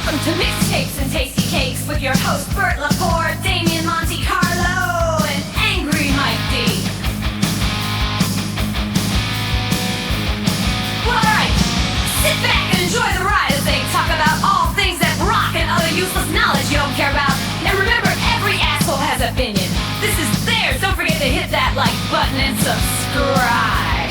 Welcome to Mixtapes and Tasty Cakes with your host Bert Laporte, Damian Monte Carlo, and Angry Mike D. Alright, sit back and enjoy the ride as they talk about all things that rock and other useless knowledge you don't care about. And remember, every asshole has an opinion. This is theirs. Don't forget to hit that like button and subscribe.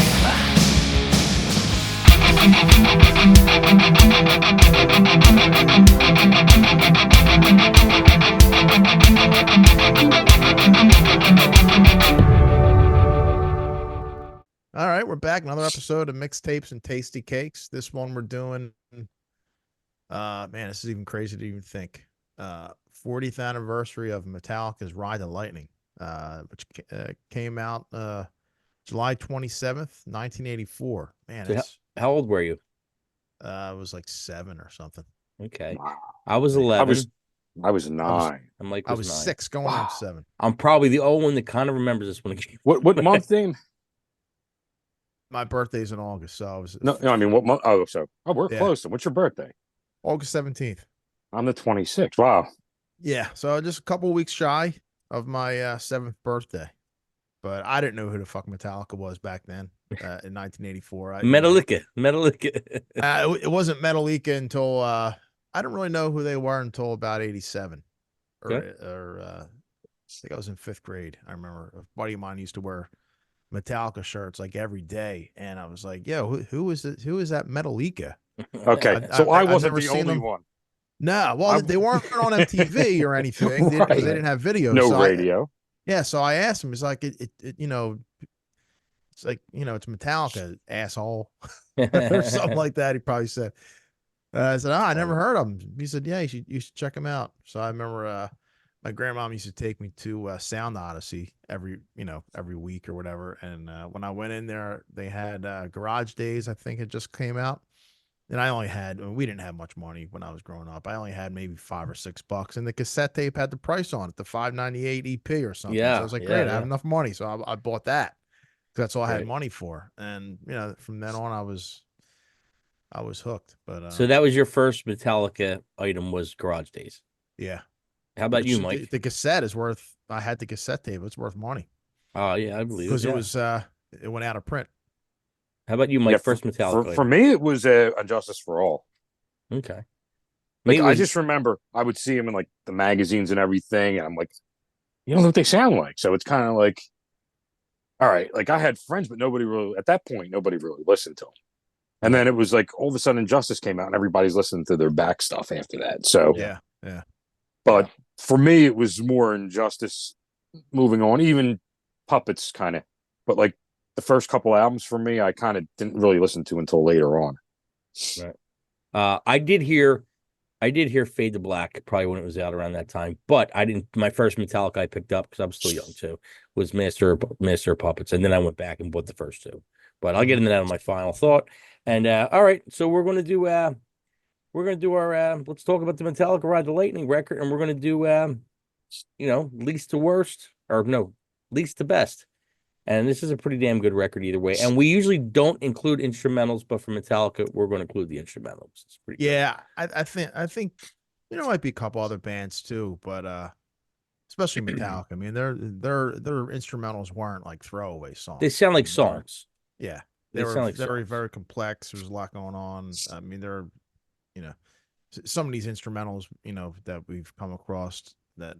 All right, we're back. Another episode of Mixtapes and Tasty Cakes. This one we're doing, man, this is even crazy to even think. 40th anniversary of Metallica's Ride the Lightning, which came out July 27th, 1984. Man, So how old were you? I was like 7 or something. Okay. Wow. I was 11. I was 9. I'm like, I was 9. 6 going on 7. I'm probably the only one that kind of remembers this one. What month, Dame? My birthday's in August, so I was No, I mean, what month? Oh, we're Yeah. close. What's your birthday? August 17th. I'm the 26th. Wow. Yeah, so just a couple weeks shy of my 7th birthday. But I didn't know who the fuck Metallica was back then in 1984. Metallica. It wasn't Metallica until I didn't really know who they were until about 87. Or I think I was in 5th grade. I remember a buddy of mine used to wear Metallica shirts like every day, and I was like, "Yo, who is it? Who is that Metallica?" Okay, so I I've wasn't never the seen only them. one. No, well, they weren't on MTV or anything because Right. they didn't have videos. No so radio. Yeah, so I asked him. It's like it's like it's Metallica, asshole, or something like that. He probably said. I said, I never heard of him. He said, yeah, you should check him out. So I remember my grandmom used to take me to Sound Odyssey every week or whatever. And when I went in there, they had Garage Days, I think it just came out. And we didn't have much money when I was growing up. I only had maybe $5 or $6, and the cassette tape had the price on it, the $5.98 EP or something. So I was like, great, I have enough money, so I bought that. That's all I had money for. And from then on, I was hooked. But so that was your first Metallica item, was Garage Days. Yeah. How about you, Mike? The cassette is worth. I had the cassette tape. It's worth money. Oh yeah, I believe because it was it went out of print. How about you, Mike? Yeah, first Metallica. For me, it was Injustice for All. Okay. Like, I just remember I would see him in like the magazines and everything, and I'm like, you don't know what they sound like. So it's kind of like, all right, like I had friends, but nobody really listened to them. And then it was like all of a sudden Injustice came out, and everybody's listening to their back stuff after that. So yeah. But for me, it was more Injustice. Moving on, even Puppets kind of, but like the first couple albums for me, I kind of didn't really listen to until later on. Right. I did hear Fade to Black probably when it was out around that time, but I didn't. My first Metallica I picked up because I'm still young too was Master of Puppets, and then I went back and bought the first two. But I'll get into that in my final thought. And all right, so we're gonna do our let's talk about the Metallica Ride the Lightning record, and we're gonna do least to worst, or no, least to best. And this is a pretty damn good record either way. And we usually don't include instrumentals, but for Metallica, we're going to include the instrumentals. It's pretty good. I think might be a couple other bands too, but especially Metallica. I mean, their instrumentals weren't like throwaway songs. They sound like songs. Yeah, they were like very very complex. There was a lot going on. I mean, they're some of these instrumentals that we've come across that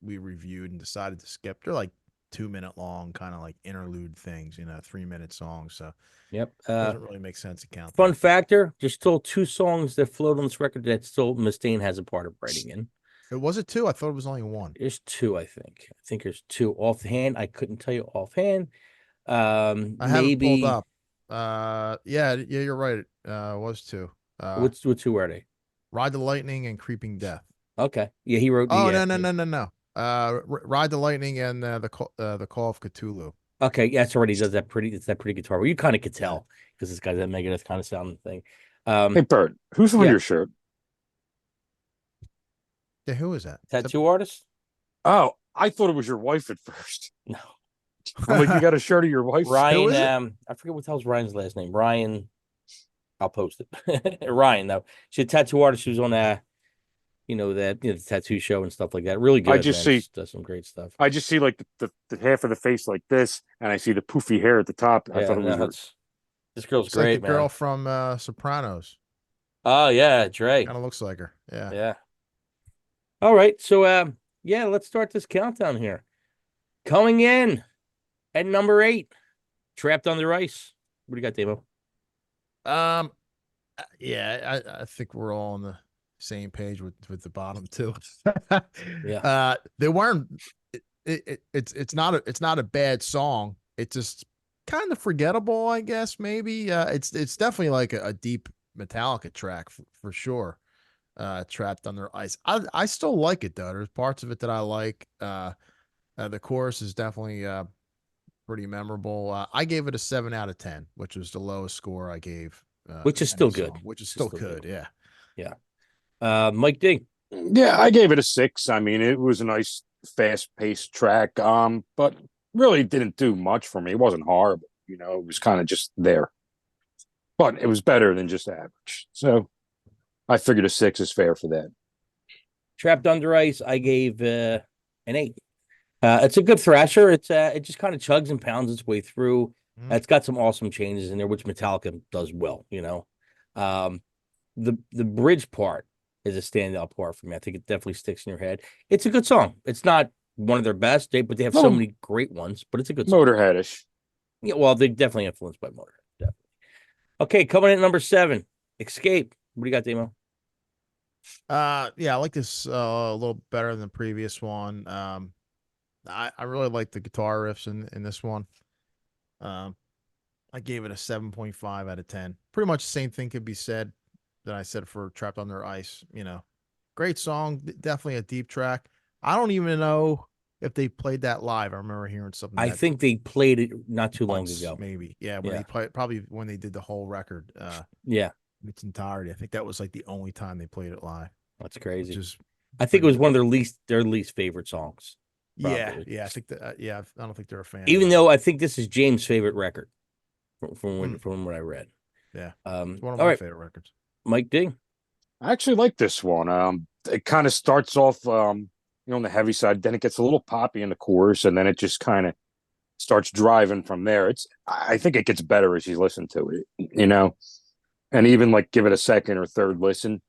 we reviewed and decided to skip. They're like 2-minute long, kind of like interlude things, 3-minute songs. So yep, doesn't really make sense to count. Fun factor: there's still 2 songs that float on this record that still Mustaine has a part of writing in. Was it 2? I thought it was only 1. There's 2, I think. I think there's 2 offhand. I couldn't tell you offhand. I have it pulled up. Yeah, you're right. It was 2. What 2 were they? Ride the Lightning and Creeping Death. Okay. Yeah, he wrote. No. Ride the Lightning and the Call of Ktulu. Okay, yeah, it's that pretty guitar. Well, you kind of could tell because this guy's that Megadeth kind of sounding thing. Hey Bert, who's on your shirt? Yeah, who is that? Tattoo artist? Oh, I thought it was your wife at first. No. I'm like, you got a shirt of your wife? Ryan, I forget what the hell's Ryan's last name. Ryan, I'll post it. Ryan, though. She's a tattoo artist. She was on the tattoo show and stuff like that. Really good, I just man. see Just does some great stuff. I just see like the half of the face like this, and I see the poofy hair at the top. I Yeah, thought it no, was this girl's It's like the great, girl man. from Sopranos. Oh yeah, Dre. Kind of looks like her. Yeah. Yeah. All right, so yeah, let's start this countdown here. Coming in at number 8, Trapped Under Ice. What do you got, Damo? Yeah, I think we're all on the same page with the bottom two. They weren't. It's not a bad song. It's just kind of forgettable, I guess. Maybe it's definitely like a deep Metallica track for sure. Trapped Under Ice. I still like it though. There's parts of it that I like. The chorus is definitely pretty memorable. I gave it a 7 out of 10, which was the lowest score I gave. Which is still good. Which is still good. Yeah. Yeah. Mike D. Yeah, I gave it a 6. I mean, it was a nice, fast-paced track, but really didn't do much for me. It wasn't horrible, it was kind of just there. But it was better than just average. So I figured a 6 is fair for that. Trapped Under Ice, I gave an 8. It's a good thrasher. It just kind of chugs and pounds its way through. It's got some awesome changes in there, which Metallica does well, The bridge part is a standout part for me. I think it definitely sticks in your head. It's a good song. It's not one of their best, but they have so many great ones, but it's a good song. Motorheadish. Yeah, well, they're definitely influenced by Motorhead. Definitely. Okay, coming in at number 7, Escape. What do you got, Damo? Yeah, I like this a little better than the previous one. I really like the guitar riffs in this one. I gave it a 7.5 out of 10. Pretty much the same thing could be said that I said for Trapped Under Ice. Great song, definitely a deep track. I don't even know if they played that live. I remember hearing something. I think they played it not too long ago. Maybe, yeah. When they played, probably when they did the whole record. Yeah, its entirety. I think that was like the only time they played it live. That's crazy. I think it was one of their least favorite songs. Probably. Yeah. I think that. I don't think they're a fan. Even though I think this is James' favorite record from what I read. Yeah, it's one of my favorite records. Mike D. I actually like this one. It kind of starts off, on the heavy side, then it gets a little poppy in the chorus, and then it just kind of starts driving from there. I think it gets better as you listen to it, and even like give it a second or third listen.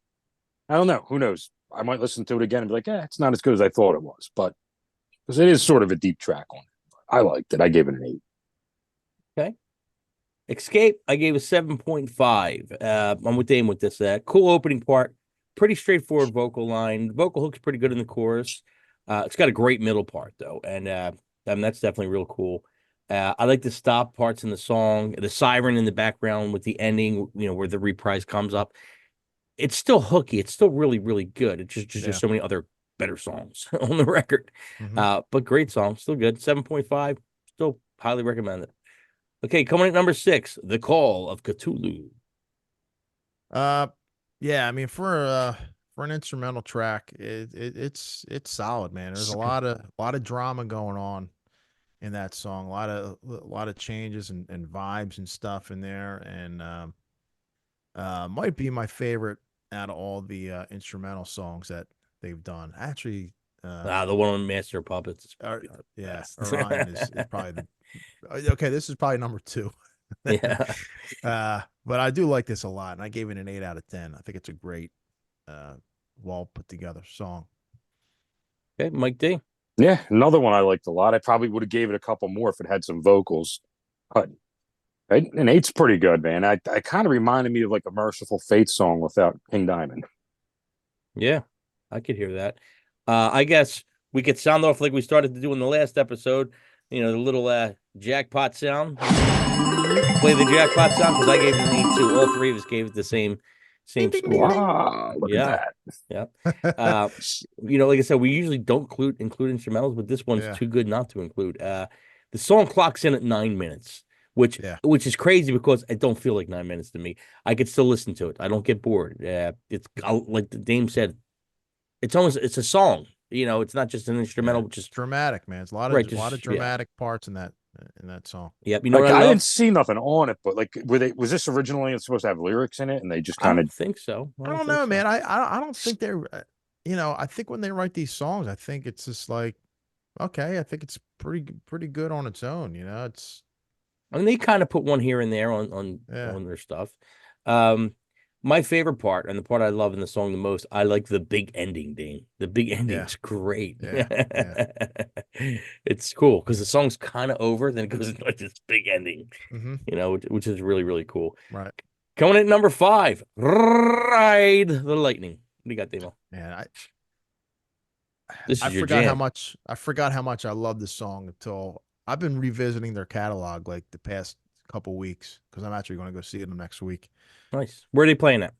I don't know. Who knows? I might listen to it again and be like, it's not as good as I thought it was, but because it is sort of a deep track on it. I liked it. I gave it an 8. Okay. Escape, I gave a 7.5. I'm with Dame with this. Cool opening part, pretty straightforward vocal line. The vocal hook's pretty good in the chorus. It's got a great middle part though, and that's definitely real cool. I like the stop parts in the song, the siren in the background with the ending, where the reprise comes up. It's still hooky. It's still really, really good. It's just so many other better songs on the record. But great song, still good. 7.5, still highly recommend it. Okay, coming at number 6, The Call of Ktulu. Yeah, I mean for an instrumental track, it's solid, man. There's a lot of drama going on in that song. A lot of changes and vibes and stuff in there, and might be my favorite out of all the instrumental songs that they've done. Actually, the one on Master of Puppets. Orion is probably the. Okay, this is probably number 2. Yeah. But I do like this a lot, and I gave it an 8 out of 10. I think it's a great, well put together song. Okay, Mike D. Yeah, another one I liked a lot. I probably would have gave it a couple more if it had some vocals, but an 8's pretty good, man. I kind of reminded me of like a Merciful Fate song without King Diamond. Yeah, I could hear that. I guess we could sound off like we started to do in the last episode. The little jackpot sound. Play the jackpot sound because I gave it an 8 too. All 3 of us gave it the same score. Wow, look at that. Yeah. Like I said, we usually don't include instrumentals, but this one's too good not to include. The song clocks in at 9 minutes, which is crazy because it don't feel like 9 minutes to me. I could still listen to it. I don't get bored. It's like the Dame said, it's a song. It's not just an instrumental, which is dramatic, man. It's a lot of dramatic parts in that song. Yep. I didn't see nothing on it, but like, was this originally supposed to have lyrics in it, and they just kind of think so. I don't know, man. I don't think they're. I think when they write these songs, I think it's just like, okay, I think it's pretty good on its own. It's I mean, they kind of put one here and there yeah, on their stuff. Um, my favorite part and the part I love in the song the most, I like the big ending, Dean. The big yeah, ending's great. yeah, yeah. It's cool because the song's kind of over, then it goes into like this big ending, Mm-hmm. which is really, really cool. Right. Coming at number 5, Ride the Lightning. What do you got, Demo? Man, This I is your forgot how jam. much I love this song until I've been revisiting their catalog like the past couple weeks because I'm actually going to go see them next week. Nice. Where are they playing at?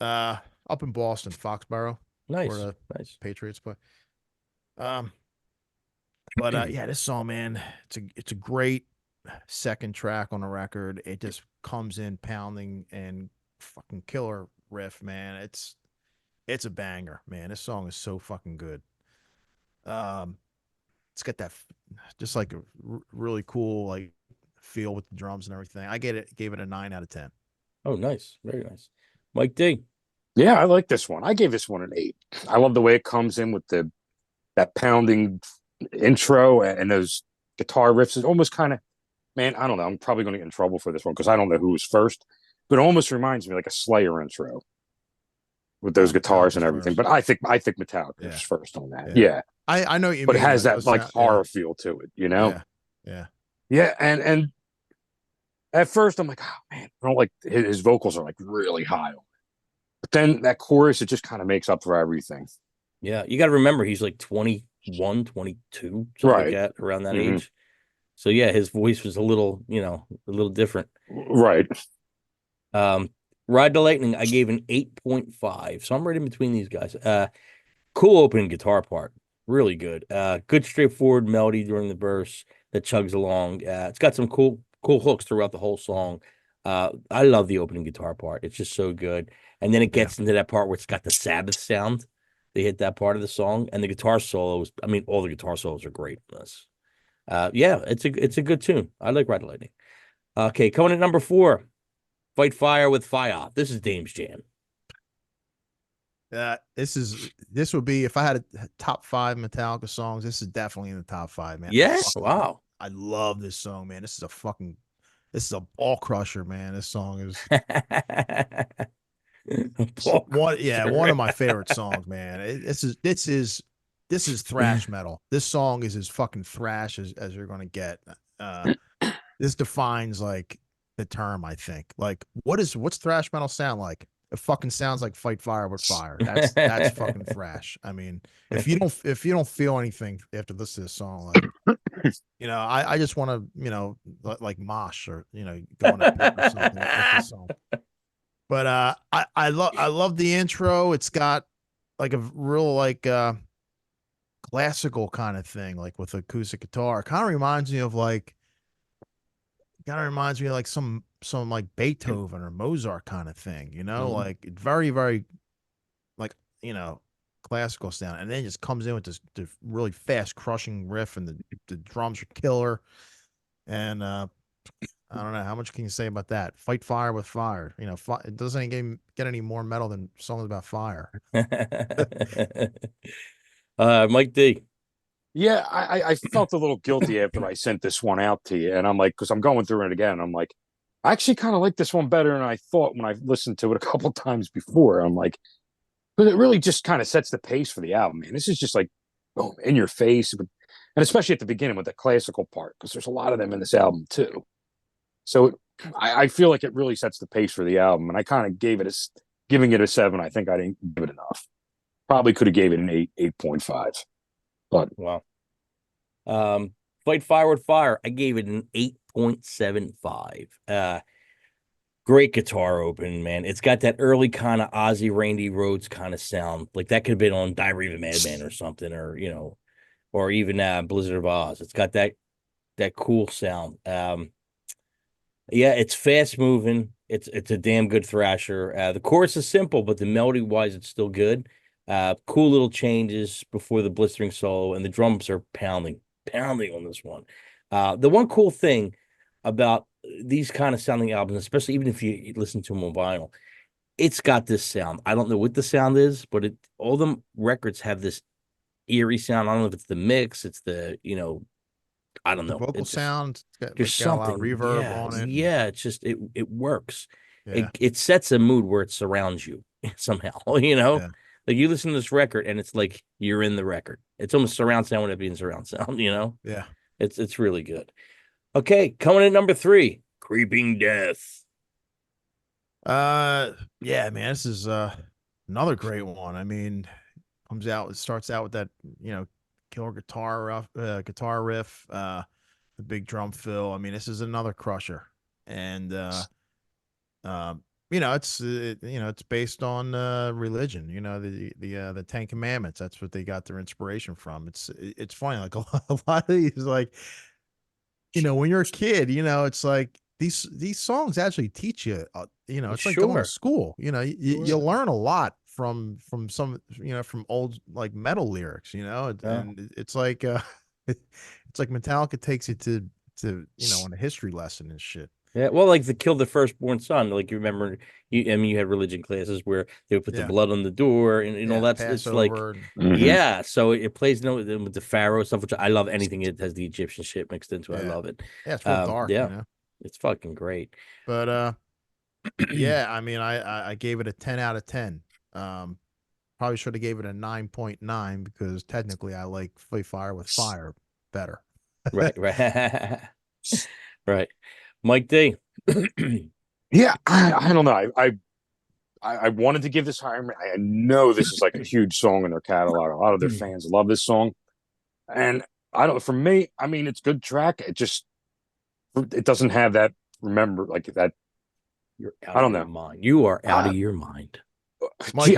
Uh, up in Boston, Foxborough, where Nice. the Nice. Patriots play. Um, but yeah, this song, man, it's a great second track on the record. It just comes in pounding and fucking killer riff, man. It's a banger, man. This song is so fucking good. Um, it's got that just like a really cool like feel with the drums and everything. Gave it a 9 out of 10. Oh, nice. Very nice. Mike D. Yeah, I like this one. I gave this one an 8. I love the way it comes in with that pounding intro and those guitar riffs. It almost kind of, man, I don't know. I'm probably going to get in trouble for this one because I don't know who was first, but it almost reminds me like a Slayer intro with those guitars and Metallica's everything. first. But I think Metallica Yeah. was first on that. Yeah. Yeah, I know what you but it mean. has Though. It that does like sound, yeah, horror feel to it, you know? yeah, yeah, Yeah, and at first I'm like, oh man, I don't like his vocals are like really high. But then that chorus, it just kind of makes up for everything. Yeah, you got to remember he's like 21, 22, something like Right. that, around that Mhm. age. So yeah, his voice was a little, a little different. Right. Um, Ride the Lightning, I gave an 8.5. So I'm right in between these guys. Cool opening guitar part. Really good. Good straightforward melody during the verse that chugs along. It's got some cool hooks throughout the whole song. I love the opening guitar part. It's just so good. And then it yeah. gets into that part where it's got the Sabbath sound. They hit that part of the song, and the guitar solos. I mean, all the guitar solos are great in this. Yeah, it's a good tune. I like Ride the Lightning. Okay, coming at number 4, Fight Fire with Fire. This is Dame's jam. This would be if I had a top 5 Metallica songs. This is definitely in the top 5, man. Yeah, wow. I love this song, man. This is a ball crusher, man. This song is one of my favorite songs, man. This is thrash metal. This song is as fucking thrash as you're gonna get. This defines like the term, I think. Like, what's thrash metal sound like? It fucking sounds like Fight Fire with Fire. That's fucking thrash. I mean, if you don't feel anything after listening to this song, like, I just want to, like mosh or go on a pit or something with this song. But I love the intro. It's got like a real like classical kind of thing, like with acoustic guitar. Kind of reminds me of like some like Beethoven or Mozart kind of thing, like very, very like, classical sound. And then it just comes in with this really fast crushing riff and the drums are killer. And I don't know how much can you say about that. Fight Fire with Fire. It doesn't get any more metal than songs about fire. Mike D. Yeah, I felt a little guilty after I sent this one out to you. And I'm like, because I'm going through it again. I'm like, I actually kind of like this one better than I thought when I listened to it a couple times before. I'm like, but it really just kind of sets the pace for the album, man. This is just like, boom, in your face. And especially at the beginning with the classical part, because there's a lot of them in this album too. So I feel like it really sets the pace for the album. And I kind of giving it a 7. I think I didn't give it enough. Probably could have gave it an 8.5. But wow. Fight Fire with Fire, I gave it an 8.75. Great guitar open, man. It's got that early kind of Ozzy Randy Rhoads kind of sound. Like that could have been on Diary of a Madman or something, or even Blizzard of Oz. It's got that cool sound. Yeah, it's fast moving. It's a damn good thrasher. The chorus is simple, but the melody wise, it's still good. Cool little changes before the blistering solo, and the drums are pounding on this one. The one cool thing about these kind of sounding albums, especially even if you listen to them on vinyl, it's got this sound. I don't know what the sound is, but all the records have this eerie sound. I don't know if it's the mix, it's the, I don't The know. vocal sound, it's There's got a lot of something. reverb on it. Yeah. It's just it works. Yeah. It sets a mood where it surrounds you somehow, Yeah. Like you listen to this record and it's like you're in the record. It's almost surround sound without being surround sound, Yeah. It's really good. Okay, coming in number 3, Creeping Death. Yeah, man, this is another great one. I mean, it starts out with that, killer guitar riff, the big drum fill. I mean, this is another crusher. And it's based on religion, the 10 Commandments. That's what they got their inspiration from. It's funny, like a lot of these, like, when you're a kid, it's like these songs actually teach you, it's like going to Sure. school. You Sure. learn a lot from some, from old like metal lyrics, Yeah. and it's like it's like Metallica takes you to on a history lesson and shit. Yeah, well, like the kill the firstborn son. Like you remember, you had religion classes where they would put the Yeah. blood on the door, and all that's it's like, Passover. yeah. So it plays with the pharaoh stuff, which I love. Anything that has the Egyptian shit mixed into it, I Yeah. love it. Yeah, it's real dark, Yeah, it's fucking great. But yeah, I mean, I gave it a 10 out of 10. Probably should have gave it a 9.9 because technically I like Fight Fire with Fire better. Right. Right. Mike D. Yeah, I don't know. I wanted to give this higher. I know this is like a huge song in their catalog. A lot of their fans love this song, and I don't. For me, I mean, it's a good track. It doesn't have that. Remember, like that. You're out I don't of your know. mind. You are out of your mind. Mike, Gee,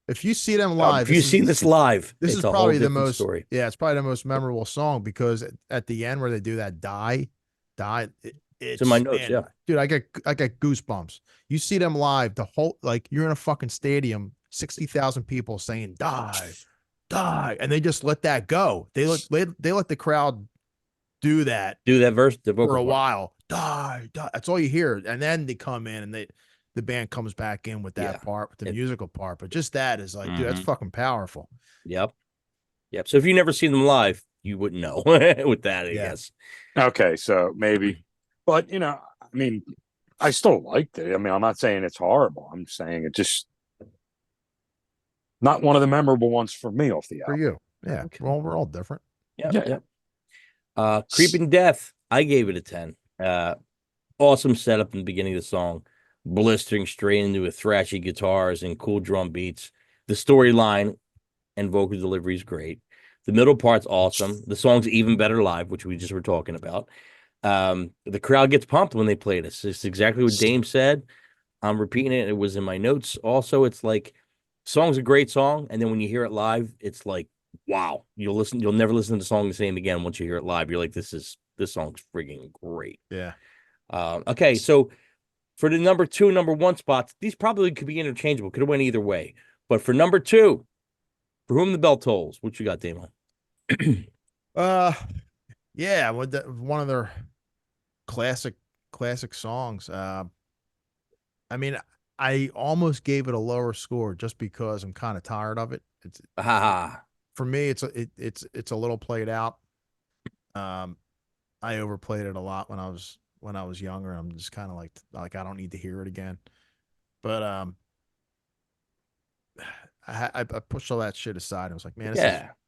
if you see them live, if you've seen this live, this it's is a probably whole the different most story. Yeah, it's probably the most memorable song because at the end where they do that die, it's in my notes, man, yeah. dude, I get goosebumps. You see them live, the whole, like, you're in a fucking stadium, 60,000 people saying die, and they just let that go. They let the crowd do that verse, the vocal for a part. while. Die. That's all you hear, and then they come in and the band comes back in with that part, with the musical part. But just that is like, dude, that's fucking powerful. Yep. So if you never seen them live, you wouldn't know with that, I guess. Okay, so maybe, but I mean, I still liked it. I mean, I'm not saying it's horrible. I'm saying it just not one of the memorable ones for me off the album. For you, yeah. Okay. Well, we're all different. Yeah. Creeping Death, I gave it a 10. Awesome setup in the beginning of the song, blistering straight into a thrashy guitars and cool drum beats. The storyline and vocal delivery is great. The middle part's awesome. The song's even better live, which we just were talking about. The crowd gets pumped when they play this. It's exactly what Dame said. I'm repeating it. It was in my notes. Also, it's like, song's a great song, and then when you hear it live, it's like, wow. You'll never listen to the song the same again once you hear it live. You're like, this song's friggin' great. Yeah. Okay, so for the number 2, number 1 spots, these probably could be interchangeable. Could have went either way. But for number 2, For Whom the Bell Tolls, what you got, Damon? Yeah, one of their classic songs. I mean, I almost gave it a lower score just because I'm kind of tired of it. For me, it's a little played out. I overplayed it a lot when I was younger. I'm just kind of like I don't need to hear it again. But I pushed all that shit aside. I was like, man,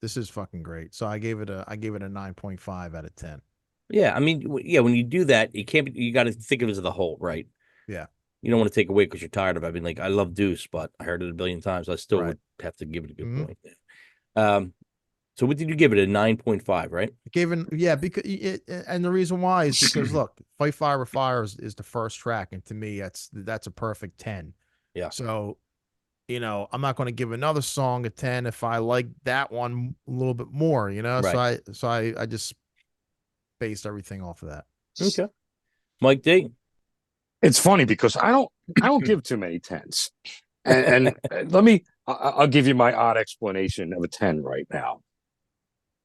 this is fucking great. So I gave it a 9.5 out of 10. Yeah, I mean, when you do that, you got to think of it as the whole, right? Yeah. You don't want to take away because you're tired of it. I mean, like, I love Deuce, but I heard it a billion times. I still would have to give it a good point. So what did you give it? A 9.5, right? Because and the reason why is because look, Fight Fire with Fire is the first track, and to me that's a perfect 10. Yeah. So, I'm not going to give another song a 10 if I like that one a little bit more, Right. So I just based everything off of that. Okay. Mike D. It's funny because I don't give too many 10s. And I'll give you my odd explanation of a 10 right now.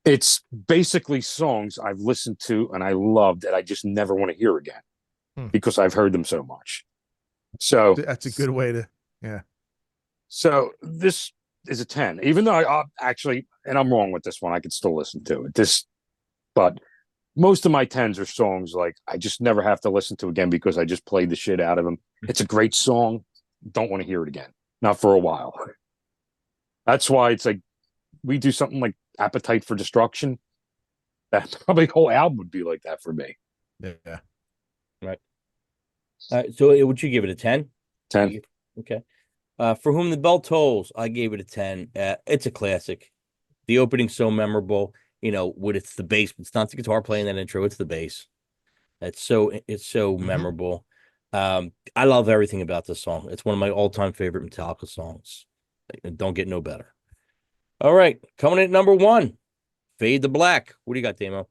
It's basically songs I've listened to and I love that I just never want to hear again because I've heard them so much. So That's a good way to, yeah. So this is a 10, even though I actually, and I'm wrong with this one, I could still listen to it. But most of my 10s are songs like I just never have to listen to again because I just played the shit out of them. It's a great song. Don't want to hear it again. Not for a while. That's why it's like we do something like Appetite for Destruction. That probably whole album would be like that for me. Yeah. Right. So would you give it a 10? 10. Okay. For Whom the Bell Tolls, I gave it a 10. It's a classic. The opening's so memorable, with it's the bass, but it's not the guitar playing that intro, it's the bass. It's so memorable. I love everything about this song. It's one of my all-time favorite Metallica songs. Don't get no better. All right, coming in at number 1, Fade to Black. What do you got, Damo?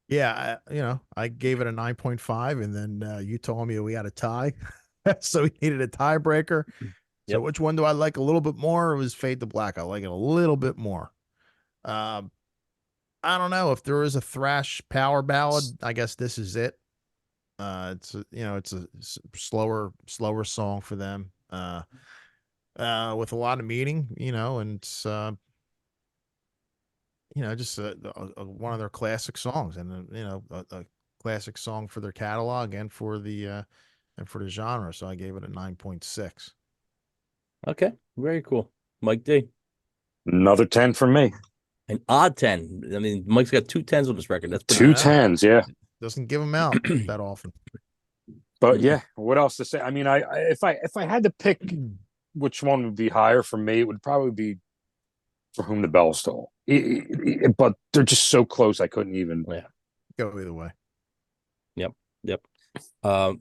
Yeah, I gave it a 9.5, and then you told me we had a tie, so we needed a tiebreaker. So which one do I like a little bit more? It was Fade to Black. I like it a little bit more. I don't know if there is a thrash power ballad. I guess this is it. It's a slower song for them. With a lot of meaning, and it's just one of their classic songs, and a classic song for their catalog and for the genre. So I gave it a 9.6. Okay, very cool. Mike D. Another 10 from me. An odd 10. I mean, Mike's got 2 10s on this record. That's Two 10s, yeah. Doesn't give them out that often. But yeah, what else to say? I mean, if I had to pick which one would be higher for me, it would probably be For Whom the Bell Tolls. But they're just so close, I couldn't even. Yeah. Go either way. Yep.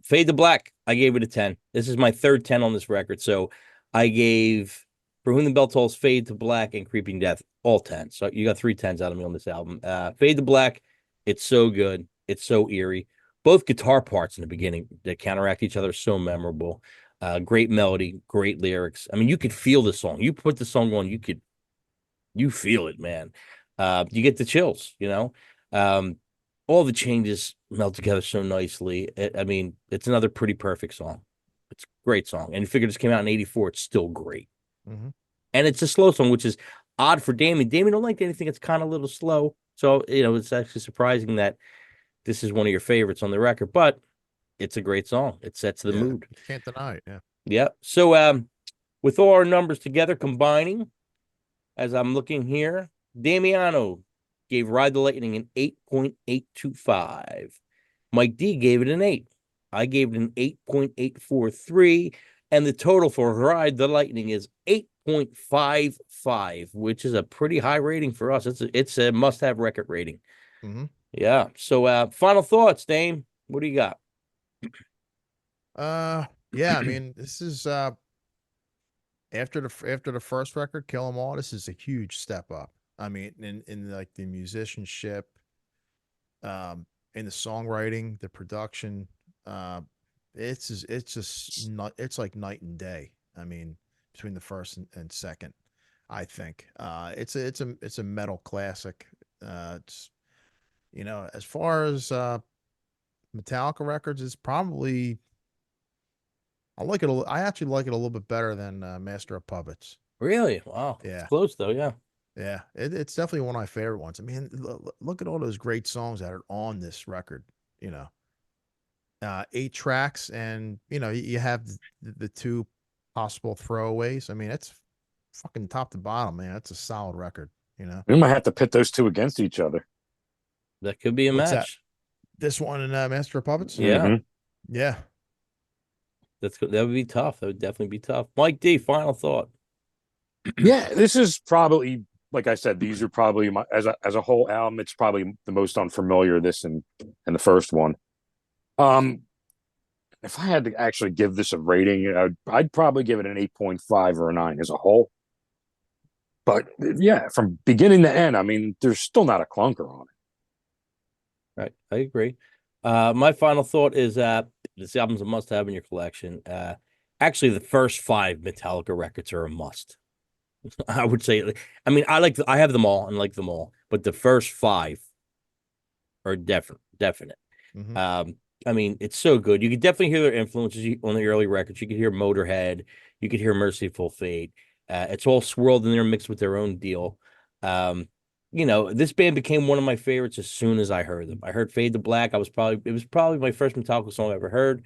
Fade to Black, I gave it a 10. This is my third 10 on this record. So I gave For Whom the Bell Tolls, Fade to Black, and Creeping Death all 10. So you got 3 10s out of me on this album. Fade to Black, it's so good. It's so eerie. Both guitar parts in the beginning that counteract each other are so memorable. Great melody, great lyrics. I mean, you could feel the song. You put the song on, you feel it, man. You get the chills, all the changes melt together so nicely. I mean, it's another Pretty Perfect song. It's a great song. And you figure this came out in 84. It's still great. Mm-hmm. And it's a slow song, which is odd for Damien. Damien don't like anything that's kind of a little slow. So, it's actually surprising that this is one of your favorites on the record, but it's a great song. It sets the mood. You can't deny it. Yeah. Yeah. So, with all our numbers together, combining, as I'm looking here, Damiano gave Ride the Lightning an 8.825. Mike D gave it an 8. I gave it an 8.843. And the total for Ride the Lightning is 8.55, which is a pretty high rating for us. It's a must-have record rating. Mm-hmm. Yeah. So final thoughts, Dame. What do you got? Yeah, I mean, this is after the first record, Kill 'Em All, this is a huge step up. I mean, in like the musicianship, in the songwriting, the production, it's like night and day. I mean, between the first and second, I think it's a metal classic. It's as far as Metallica records, it's probably I actually like it a little bit better than Master of Puppets. Really? Wow. Yeah. It's close though. Yeah. Yeah, it's definitely one of my favorite ones. I mean, look at all those great songs that are on this record. 8 tracks, and you have the 2 possible throwaways. I mean, it's fucking top to bottom, man. It's a solid record. We might have to pit those two against each other. That could be a What's match. This one and Master of Puppets. Yeah. Mm-hmm. Yeah. That would be tough. That would definitely be tough. Mike D, final thought. Yeah, this is probably, like I said, these are probably as a whole album. It's probably the most unfamiliar. This and the first one. If I had to actually give this a rating, I'd probably give it an 8.5 or a 9 as a whole. But yeah, from beginning to end, I mean, there's still not a clunker on it. Right, I agree. My final thought is this album's a must-have in your collection. Actually, the first 5 Metallica records are a must. I would say. I mean, I have them all and like them all, but the first 5 are definite. Mm-hmm. I mean, it's so good. You could definitely hear their influences on the early records. You could hear Motorhead. You could hear Merciful Fate. It's all swirled in there, mixed with their own deal. Um, this band became one of my favorites as soon as I heard them. I heard Fade to Black. It was probably my first Metallica song I ever heard.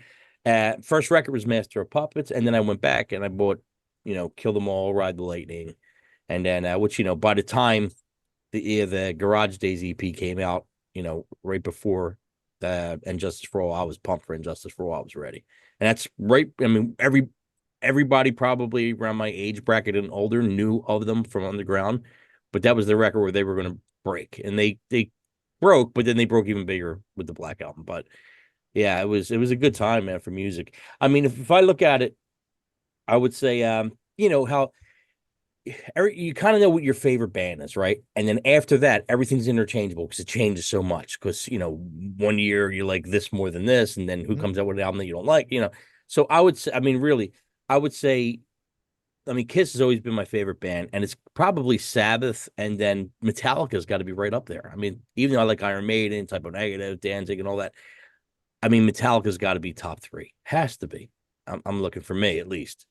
First record was Master of Puppets, and then I went back and I bought, Kill Them All, Ride the Lightning, and then which by the time the Garage Days EP came out, right before and Justice for All, I was pumped for Injustice for All. I was ready, and that's right. I mean, everybody probably around my age bracket and older knew of them from Underground, but that was the record where they were going to break, and they broke, but then they broke even bigger with the Black Album. But yeah, it was a good time, man, for music. I mean, if I look at it, I would say, how you kind of know what your favorite band is, right? And then after that, everything's interchangeable because it changes so much. Because 1 year you like this more than this, and then who comes out with an album that you don't like, So I would say, I mean, really, I would say, I mean, Kiss has always been my favorite band, and it's probably Sabbath, and then Metallica's got to be right up there. I mean, even though I like Iron Maiden, Type O Negative, Danzig, and all that, I mean, Metallica's got to be top three. Has to be. I'm looking for me at least.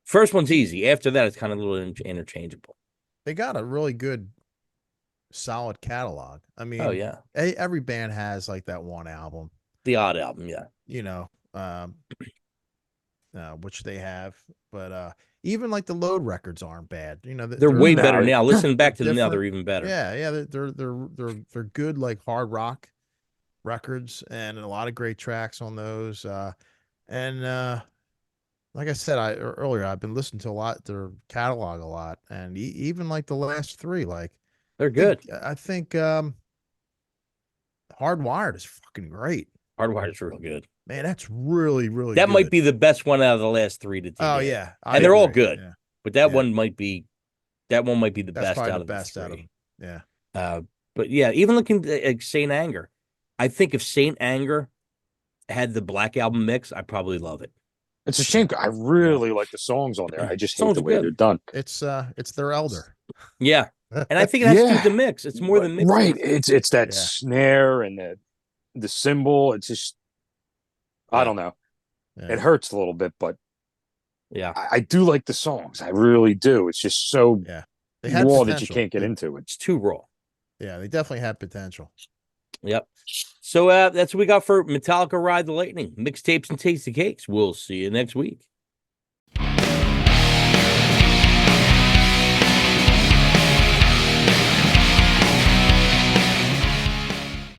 First one's easy. After that, it's kind of a little interchangeable. They got a really good, solid catalog. I mean, oh yeah, every band has like that one album, the odd album, yeah. Which they have, but even like the Load records aren't bad. They're way better now. Listen back to them now; they're even better. Yeah. They're good, like hard rock records, and a lot of great tracks on those. And like I said earlier, I've been listening to their catalog a lot, and even like the last three, like they're good. I think Hardwired is fucking great. Hardwired is real good. Man, that's really, really that good. might be the best one out of the last three to 10. Oh yeah, and they're all good, yeah. But that one might be the best out of the best three. out of them. Yeah. But yeah, even looking at Saint Anger, I think if Saint Anger had the Black Album mix, I probably love it. It's a shame. I really like the songs on there. I just hate the way they're done. It's their elder. Yeah, and I think it has to do with the mix. It's more than mix. Right. It's that snare and the cymbal. It's just I don't know. Yeah. It hurts a little bit, but yeah, I do like the songs. I really do. It's just so raw that you can't get into it. It's too raw. Yeah, they definitely have potential. Yep. So that's what we got for Metallica Ride the Lightning, mixtapes and tasty cakes. We'll see you next week.